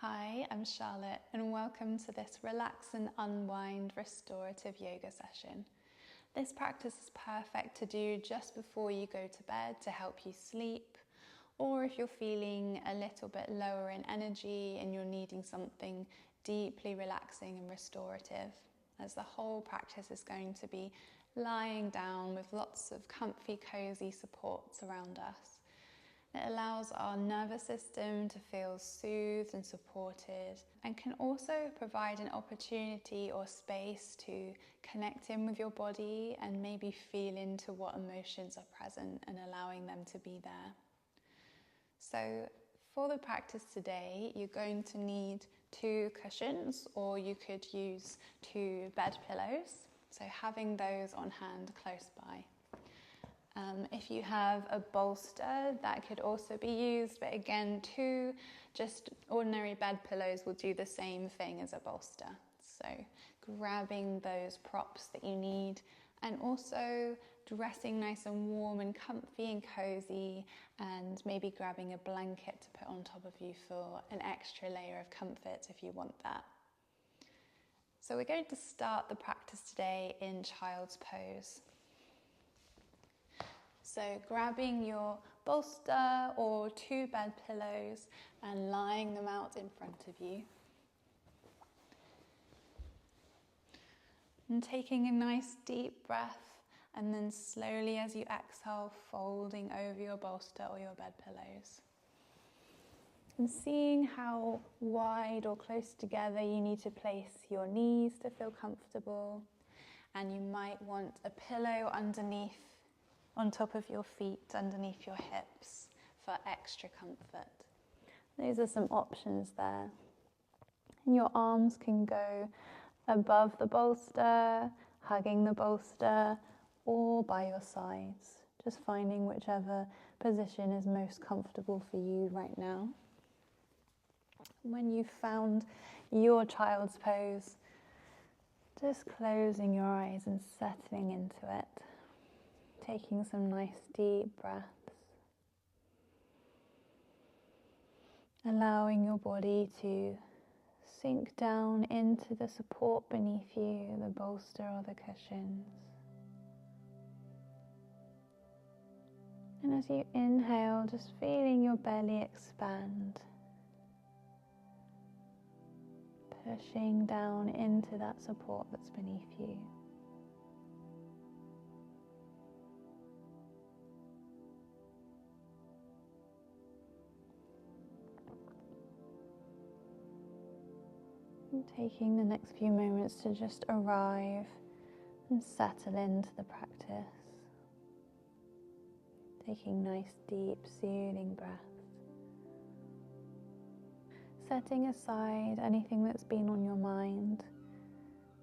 Hi, I'm Charlotte and welcome to this Relax and Unwind Restorative Yoga session. This practice is perfect to do just before you go to bed to help you sleep, or if you're feeling a little bit lower in energy and you're needing something deeply relaxing and restorative, as the whole practice is going to be lying down with lots of comfy, cozy supports around us. It allows our nervous system to feel soothed and supported, and can also provide an opportunity or space to connect in with your body and maybe feel into what emotions are present and allowing them to be there. So for the practice today, you're going to need 2 cushions, or you could use 2 bed pillows. So having those on hand close by. If you have a bolster, that could also be used, but again, 2 just ordinary bed pillows will do the same thing as a bolster. So grabbing those props that you need, and also dressing nice and warm and comfy and cozy, and maybe grabbing a blanket to put on top of you for an extra layer of comfort if you want that. So we're going to start the practice today in child's pose. So grabbing your bolster or 2 bed pillows and lying them out in front of you. And taking a nice deep breath, and then slowly as you exhale, folding over your bolster or your bed pillows. And seeing how wide or close together you need to place your knees to feel comfortable. And you might want a pillow underneath, on top of your feet, underneath your hips, for extra comfort. Those are some options there. And your arms can go above the bolster, hugging the bolster, or by your sides. Just finding whichever position is most comfortable for you right now. When you've found your child's pose, just closing your eyes and settling into it. Taking some nice deep breaths. Allowing your body to sink down into the support beneath you, the bolster or the cushions. And as you inhale, just feeling your belly expand. Pushing down into that support that's beneath you. And taking the next few moments to just arrive and settle into the practice. Taking nice, deep, soothing breaths. Setting aside anything that's been on your mind,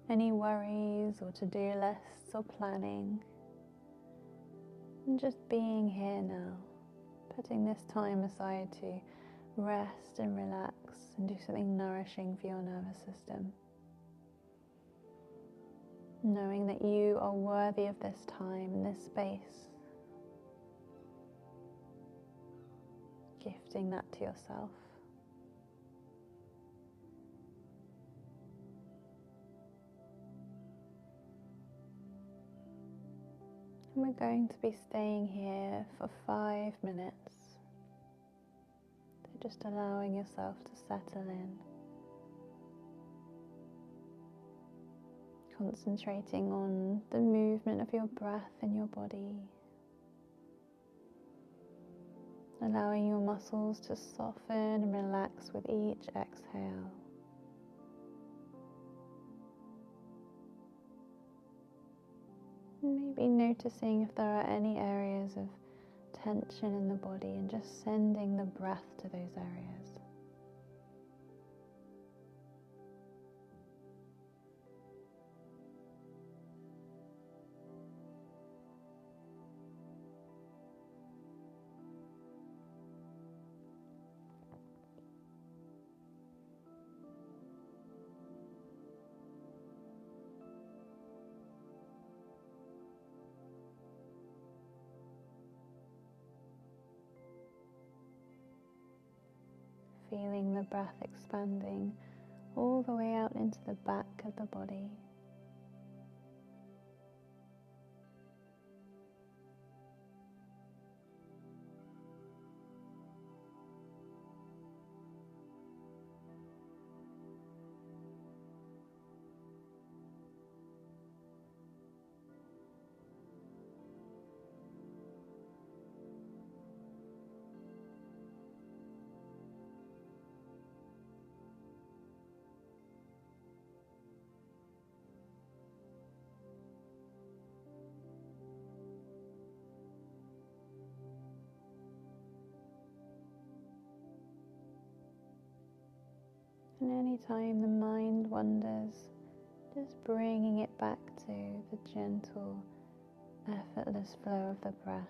any worries or to-do lists or planning. And just being here now, putting this time aside to rest and relax and do something nourishing for your nervous system. Knowing that you are worthy of this time and this space. Gifting that to yourself. And we're going to be staying here for 5 minutes. Just allowing yourself to settle in. Concentrating on the movement of your breath in your body. Allowing your muscles to soften and relax with each exhale. Maybe noticing if there are any areas of tension in the body, and just sending the breath to those areas. feeling the breath expanding all the way out into the back of the body. And anytime the mind wanders, just bringing it back to the gentle, effortless flow of the breath.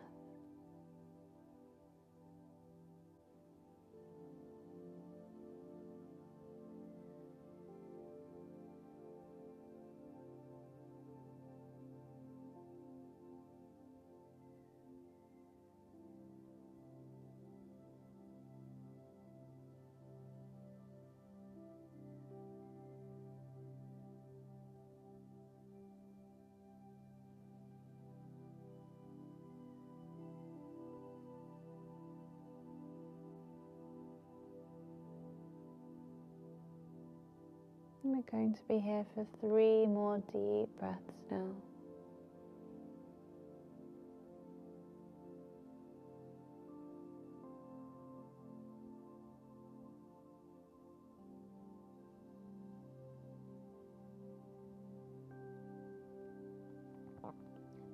We're going to be here for 3 more deep breaths now.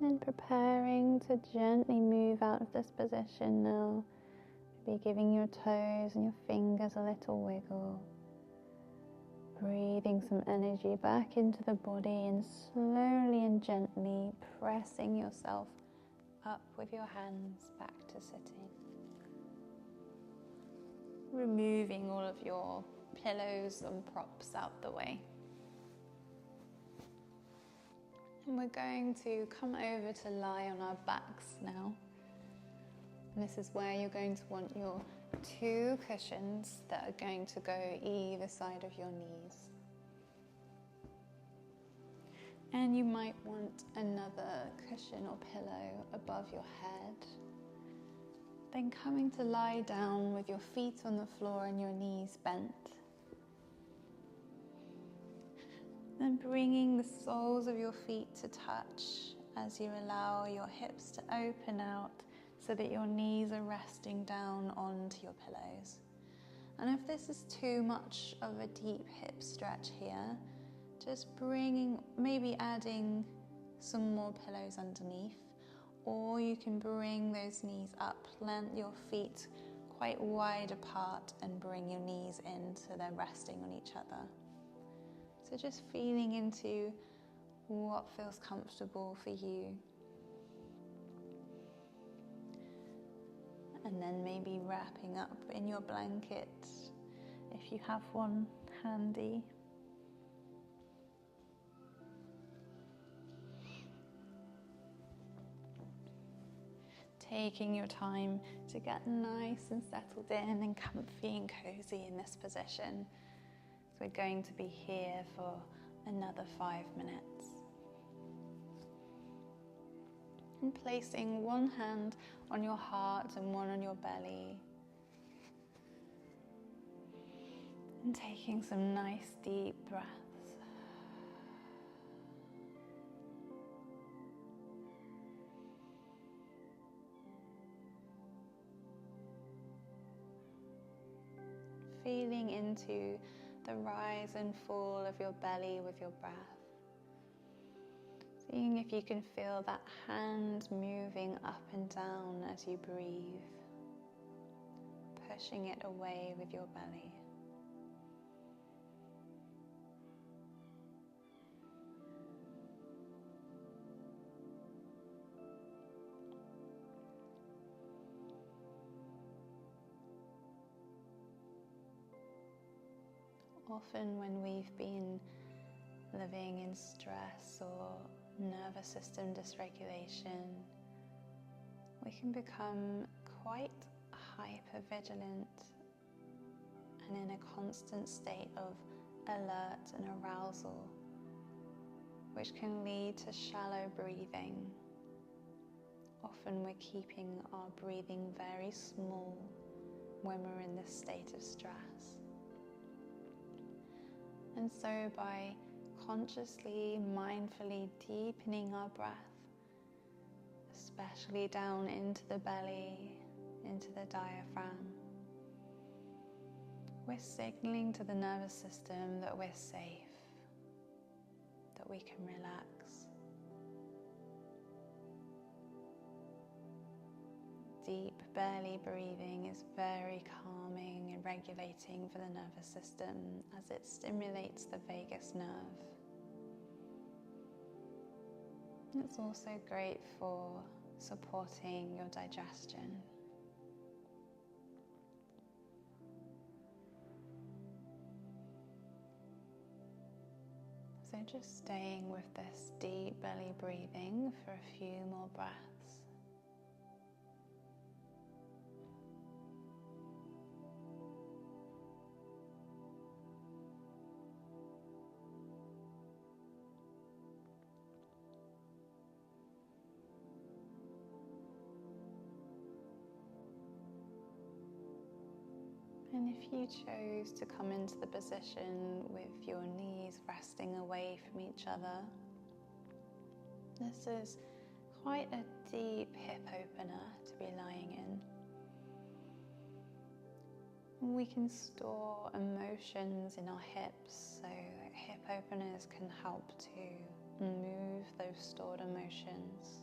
And then preparing to gently move out of this position now. Maybe giving your toes and your fingers a little wiggle. Breathing some energy back into the body and slowly and gently pressing yourself up with your hands back to sitting. Removing all of your pillows and props out the way. And we're going to come over to lie on our backs now. And this is where you're going to want your 2 cushions that are going to go either side of your knees. And you might want another cushion or pillow above your head. Then coming to lie down with your feet on the floor and your knees bent. Then bringing the soles of your feet to touch as you allow your hips to open out so that your knees are resting down onto your pillows. And if this is too much of a deep hip stretch here, just maybe adding some more pillows underneath, or you can bring those knees up, plant your feet quite wide apart and bring your knees in so they're resting on each other. So just feeling into what feels comfortable for you. And then maybe wrapping up in your blanket if you have one handy. Taking your time to get nice and settled in and comfy and cozy in this position. So we're going to be here for another 5 minutes. And placing one hand on your heart and one on your belly. And taking some nice deep breaths. Feeling into the rise and fall of your belly with your breath. Seeing if you can feel that hand moving up and down as you breathe, pushing it away with your belly. Often when we've been living in stress or nervous system dysregulation, we can become quite hypervigilant been in a constant state of alert and arousal, which can lead to shallow breathing. Often we're keeping our breathing very small when we're in this state of stress. And so by consciously, mindfully deepening our breath, especially down into the belly, into the diaphragm, we're signaling to the nervous system that we're safe, that we can relax. Deep belly breathing is very calming and regulating for the nervous system as it stimulates the vagus nerve. It's also great for supporting your digestion. So just staying with this deep belly breathing for a few more breaths. And if you chose to come into the position with your knees resting away from each other, this is quite a deep hip opener to be lying in. We can store emotions in our hips, so hip openers can help to move those stored emotions.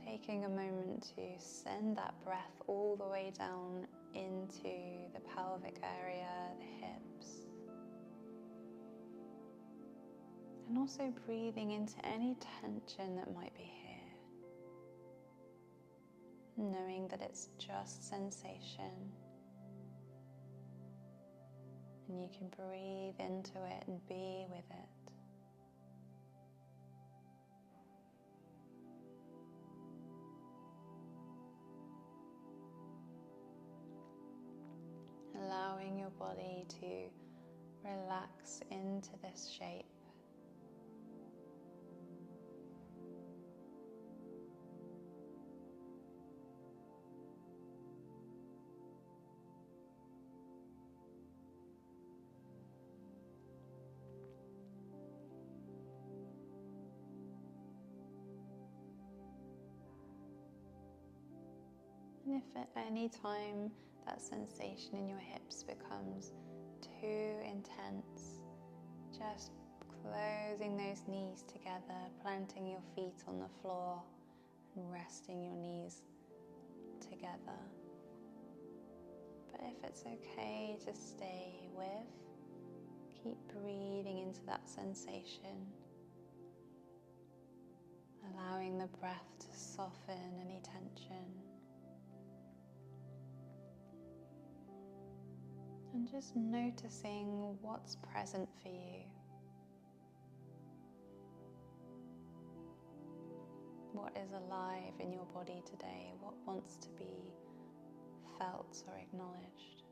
Taking a moment to send that breath all the way down into the pelvic area, the hips. And also breathing into any tension that might be here. Knowing that it's just sensation. And you can breathe into it and be with it. Allowing your body to relax into this shape. And if at any time that sensation in your hips becomes too intense, just closing those knees together, planting your feet on the floor and resting your knees together. But if it's okay to stay with, keep breathing into that sensation, allowing the breath to soften any tension. And just noticing what's present for you. What is alive in your body today? What wants to be felt or acknowledged?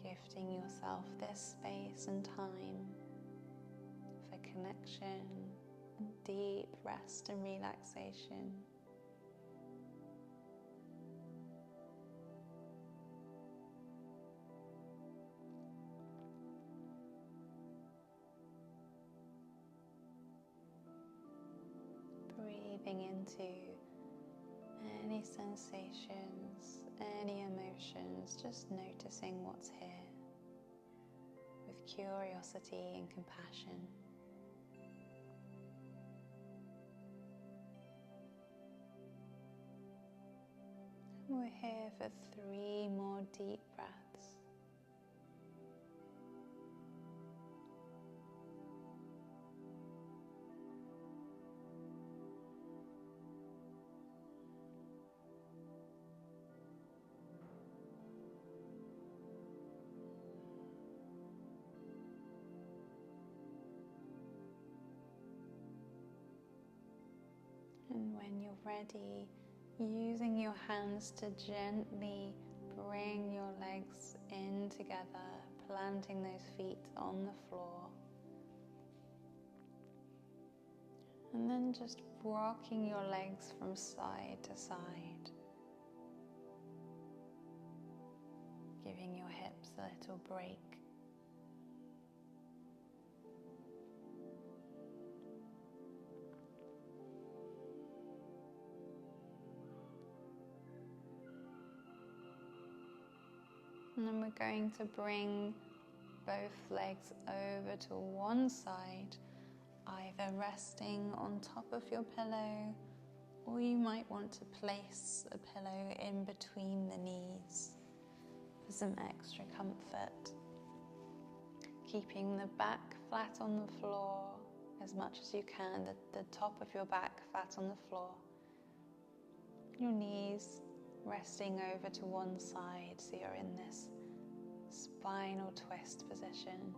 Gifting yourself this space and time for connection and deep rest and relaxation. Breathing into any sensations, any emotions, just noticing what's here with curiosity and compassion. And we're here for 3 more deep breaths. ready, using your hands to gently bring your legs in together, planting those feet on the floor. And then just rocking your legs from side to side, giving your hips a little break. And then we're going to bring both legs over to one side, either resting on top of your pillow, or you might want to place a pillow in between the knees for some extra comfort. Keeping the back flat on the floor as much as you can, the top of your back flat on the floor. Your knees resting over to one side, so you're in this spinal twist position.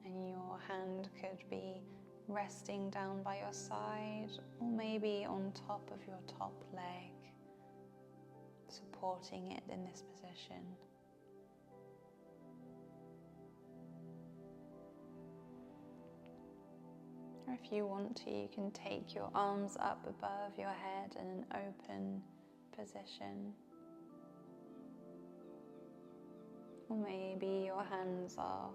And your hand could be resting down by your side, or maybe on top of your top leg, supporting it in this position. Or if you want to, you can take your arms up above your head in an open position. Or maybe your hands are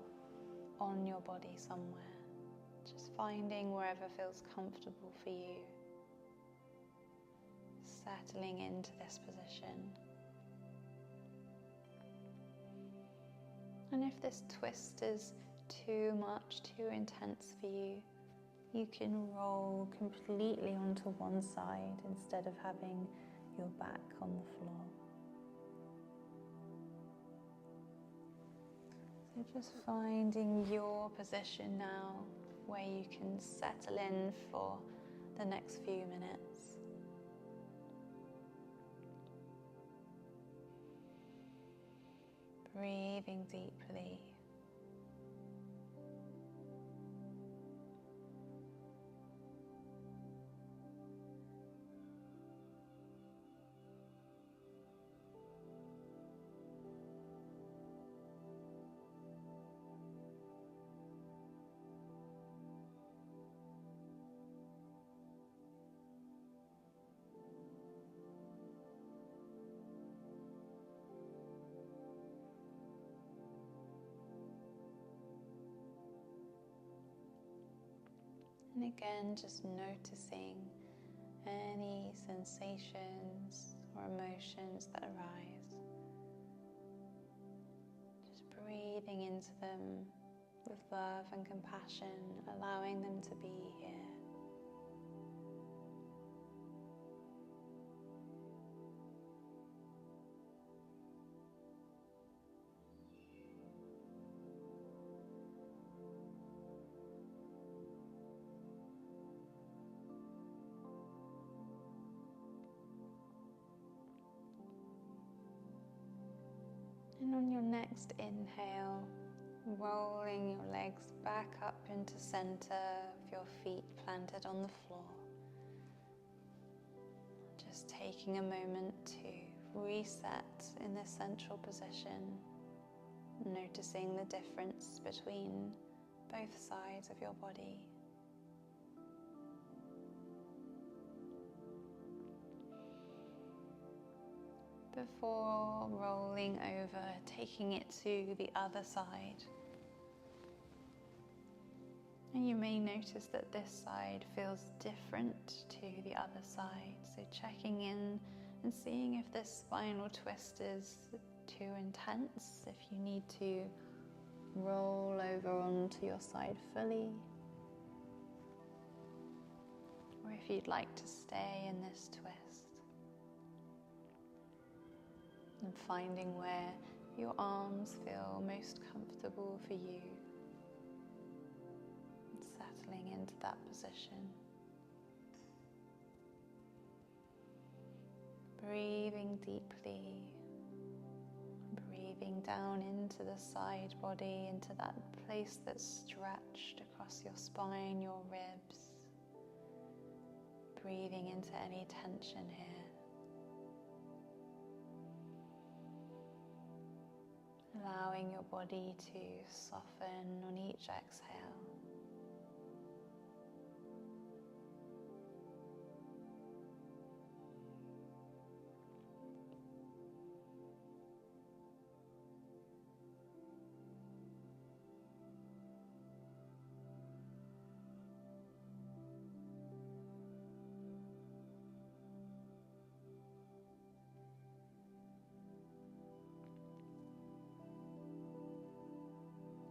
on your body somewhere, just finding wherever feels comfortable for you, settling into this position. And if this twist is too much, too intense for you, you can roll completely onto one side instead of having your back on the floor. So just finding your position now where you can settle in for the next few minutes. Breathing deeply. And again, just noticing any sensations or emotions that arise. Just breathing into them with love and compassion, allowing them to be here. And on your next inhale, rolling your legs back up into center of your feet planted on the floor. Just taking a moment to reset in this central position, noticing the difference between both sides of your body. Before rolling over, taking it to the other side. And you may notice that this side feels different to the other side. So checking in and seeing if this spinal twist is too intense, if you need to roll over onto your side fully, or if you'd like to stay in this twist. And finding where your arms feel most comfortable for you. And settling into that position. Breathing deeply. Breathing breathing down into the side body, into that place that's stretched across your spine, your ribs. Breathing into any tension here. Allowing your body to soften on each exhale.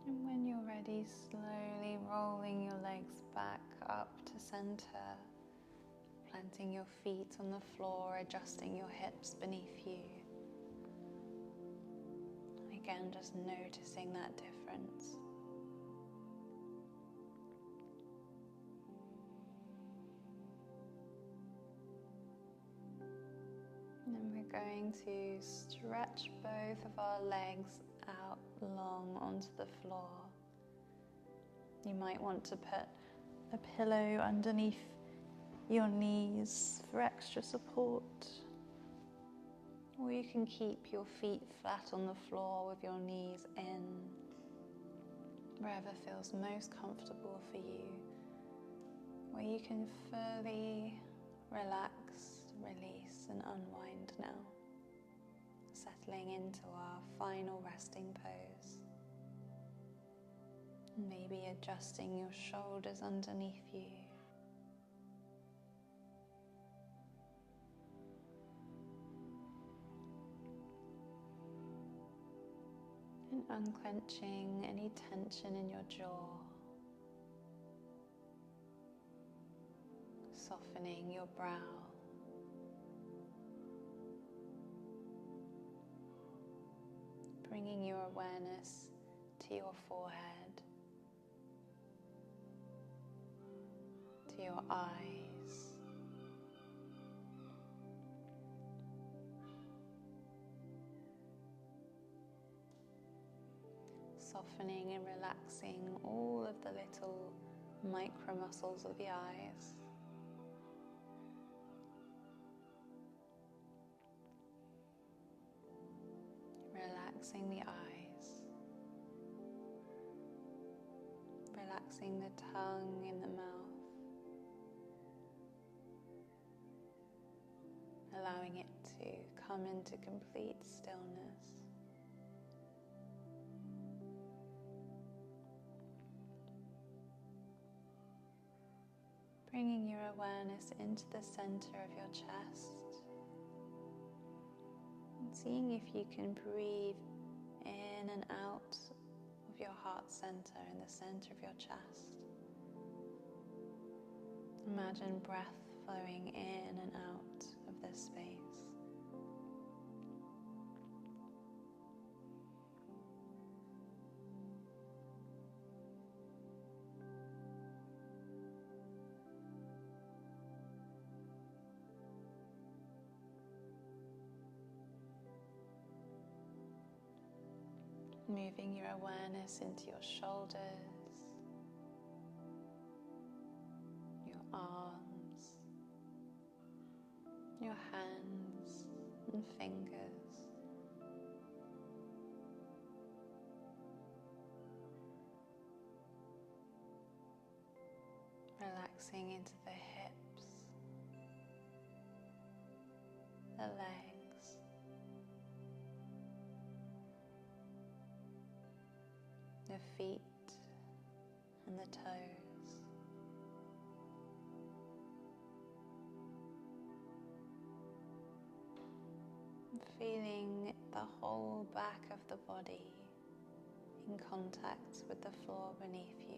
And when you're ready, slowly rolling your legs back up to center, planting your feet on the floor, adjusting your hips beneath you. Again, just noticing that difference. And then we're going to stretch both of our legs out long onto the floor. You might want to put a pillow underneath your knees for extra support. Or you can keep your feet flat on the floor with your knees in, wherever feels most comfortable for you, where you can fully relax, release and unwind now, settling into our final resting pose. Maybe adjusting your shoulders underneath you. And unclenching any tension in your jaw. Softening your brow. Bringing your awareness to your forehead, to your eyes, softening and relaxing all of the little micro muscles of the eyes. Relaxing the eyes, relaxing the tongue in the mouth, allowing it to come into complete stillness. Bringing your awareness into the center of your chest. Seeing if you can breathe in and out of your heart center in the center of your chest. Imagine breath flowing in and out of this space. Moving your awareness into your shoulders, your arms, your hands and fingers. Relaxing into the hips, the legs, the feet and the toes. Feeling the whole back of the body in contact with the floor beneath you.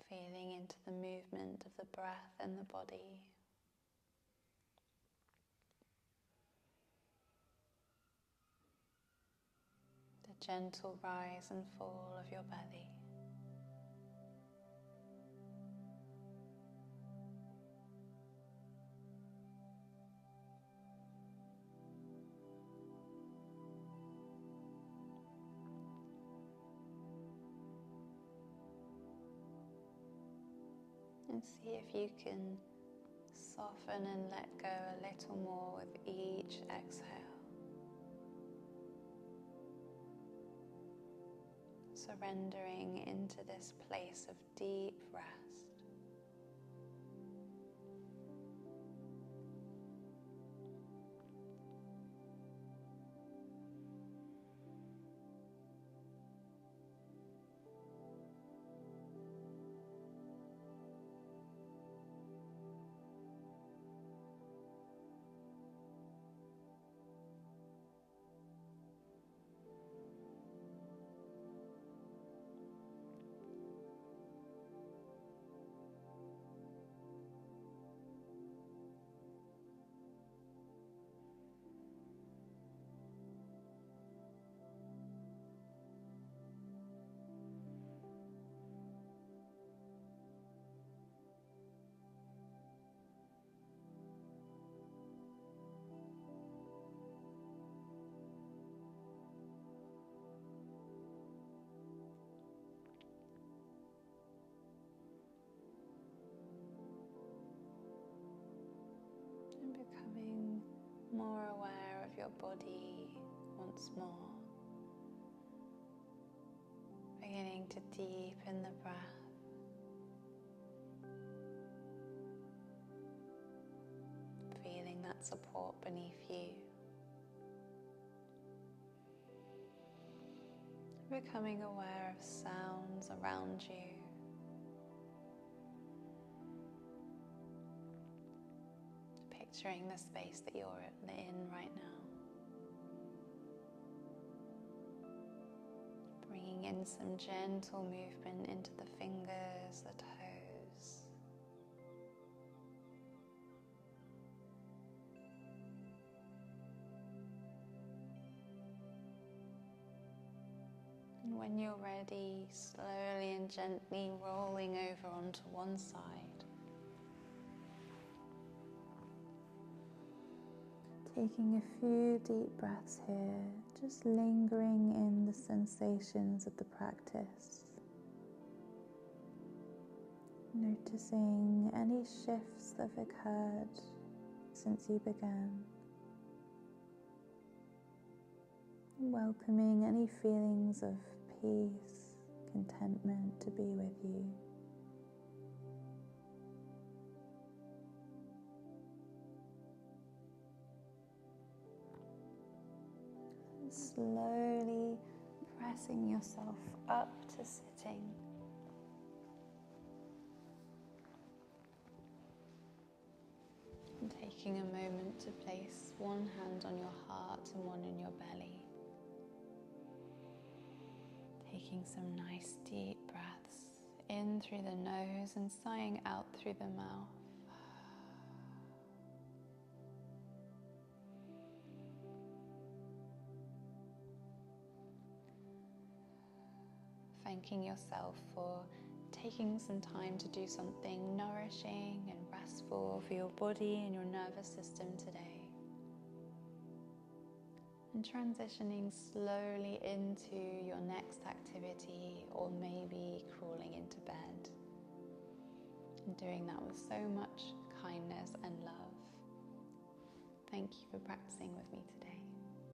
feeling into the movement of the breath and the body. The gentle rise and fall of your belly. And see if you can soften and let go a little more with each exhale. Surrendering into this place of deep rest. Becoming more aware of your body once more. Beginning to deepen the breath. Feeling that support beneath you. Becoming aware of sounds around you. Picturing the space that you're in right now. Bringing in some gentle movement into the fingers, the toes. And when you're ready, slowly and gently rolling over onto one side. Taking a few deep breaths here, just lingering in the sensations of the practice. Noticing any shifts that have occurred since you began. Welcoming any feelings of peace, contentment to be with you. Slowly pressing yourself up to sitting. And taking a moment to place one hand on your heart and one in your belly. Taking some nice deep breaths in through the nose and sighing out through the mouth. Thanking yourself for taking some time to do something nourishing and restful for your body and your nervous system today. And transitioning slowly into your next activity, or maybe crawling into bed. And doing that with so much kindness and love. Thank you for practicing with me today.